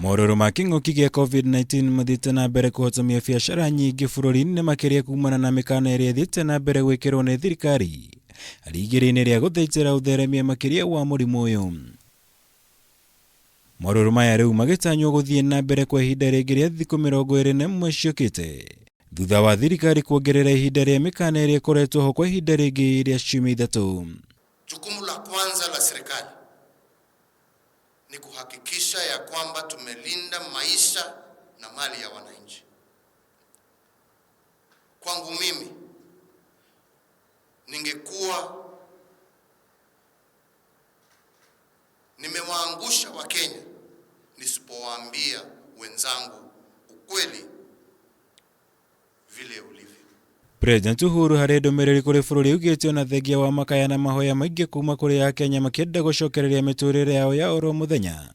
Mororo ma king'uki gĩa COVID-19 mathiĩte na mbere kũhotomia biacara nyingĩ bũrũri-inĩ makĩria kumana na mĩkana ĩrĩa ĩthiĩte na mbere gwĩkĩrwo nĩ thirikari rĩigĩrĩire rĩa gũthaitĩra ũtheremia makĩria wa mũrimũ ũyũ. Mororo maya rĩu magĩtanywo gũthiĩ na mbere kwa ihinda rĩngĩ rĩa thikũ 21 ciũkĩte thutha wa thirikari kuongerera ihinda rĩa mĩkana ĩrĩa ĩkoretwo ho kwa ihinda rĩngĩ rĩa ciumia 3. Jukumu la kwanza la serikali ni kuhakikisha ya kwamba tumelinda maisha na mali ya wananchi. Kwangu mimi ningekuwa nimewaangusha Wakenya nisipowaambia wenzangu ukweli vile ulivyo. President Uhuru harĩ ndũmĩrĩri kũrĩ bũrũri ugĩte ona thengia wa makaya na mahoya maingĩ kuma kũrĩ Akenya makĩenda gũcokereria mĩtũrĩre yao ya oro mũthenya.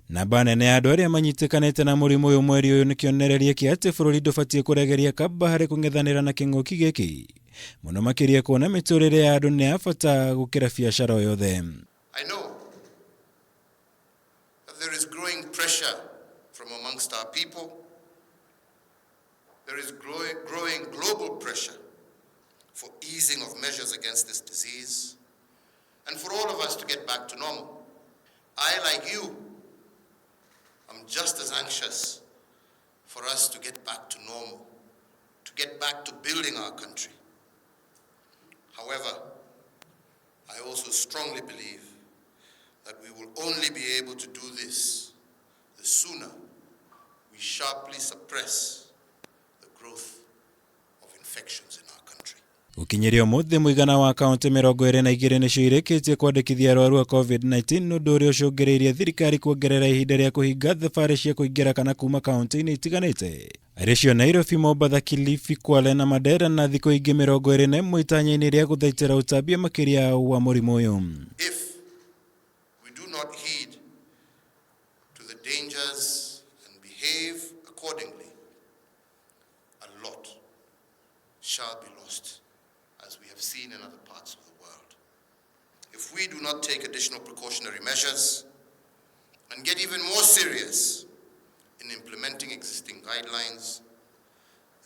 Namba nene ya andũ arĩa manyitĩkanĩte na mũrimũ ũyũ mweri ũyũ nĩ kĩonereria kĩa atĩ bũrũri ndũbatiĩ kũregeria kamba harĩ kũng'ethanĩra na kĩng'ũki gĩkĩ. Mũno makĩria kuona mĩtũrĩre ya andũ nĩ ya bata gũkĩra biacara o yothe. I know that there is growing pressure from amongst our people. There is growing global pressure for easing of measures against this disease and for all of us to get back to normal. I, like you, am just as anxious for us to get back to normal, to get back to building our country. However, I also strongly believe that we will only be able to do this the sooner we sharply suppress the growth of infections in our country. Gũkinyĩria ũmũthĩ mũigana wa kaunti 22 nĩcio irĩkĩtie kwandĩkithia arwaru a COVID-19 ũndũ ũrĩa ũcũngĩrĩirie thirikari kuongerera ihinda rĩa kũhinga thabarĩ cia kũingĩra kana kuma kaunti-inĩ itiganĩte. Arĩcio Nairobi, Mombasa, Kilifi, Kwale na Mandera na thikũ ingĩ 21 itanya-inĩ rĩa gũthaitĩra ũtambia makĩria wa mũrimũ ũyũ. If we do not heed to the dangers and behave accordingly, a lot shall be lost, as we have seen in other parts of the world. If we do not take additional precautionary measures and get even more serious in implementing existing guidelines,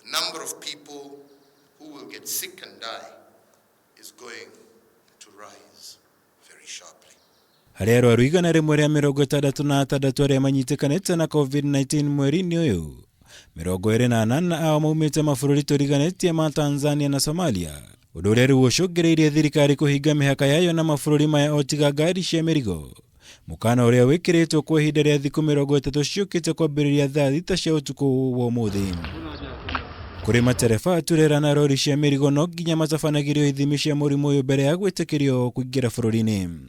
the number of people who will get sick and die is going to rise very sharply. Harĩ arwaru 166 arĩa manyitĩkanĩte na COVID-19 mweri-inĩ ũyũ, 28 ao maumĩte mabũrũri tũriganĩtie ma Tanzania na Somalia, ũndũ ũrĩa rĩu ũcũngĩrĩirie thirikari kũhinga mĩhaka yayo na mabũrũri maya o tiga ngari cia mĩrigo. Mũkana ũrĩa wĩkĩrĩtwo kwa ihinda rĩa thikũ 30 ciũkĩte kwambĩrĩria thaa 6 cia ũtukũ wa ũmũthĩ. Kũrĩ matereba, turera na rori cia mĩrigo no nginya matabanagĩrio ithimi cia mũrimũ ũyũ mbere ya gwĩtĩkĩrio kũingĩra bũrũri-inĩ.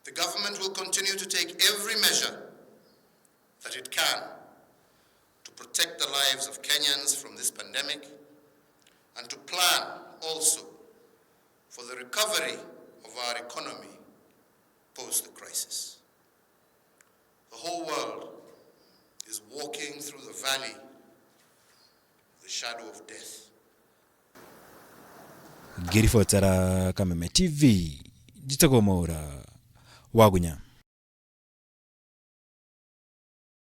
The government will continue to take every measure that it can to protect the lives of Kenyans from this pandemic and to plan also for the recovery of our economy post the crisis. The whole world is walking through the valley of the shadow of death. Ngiribotera Kameme TV, Jitagwo Mwaura, Wagunya.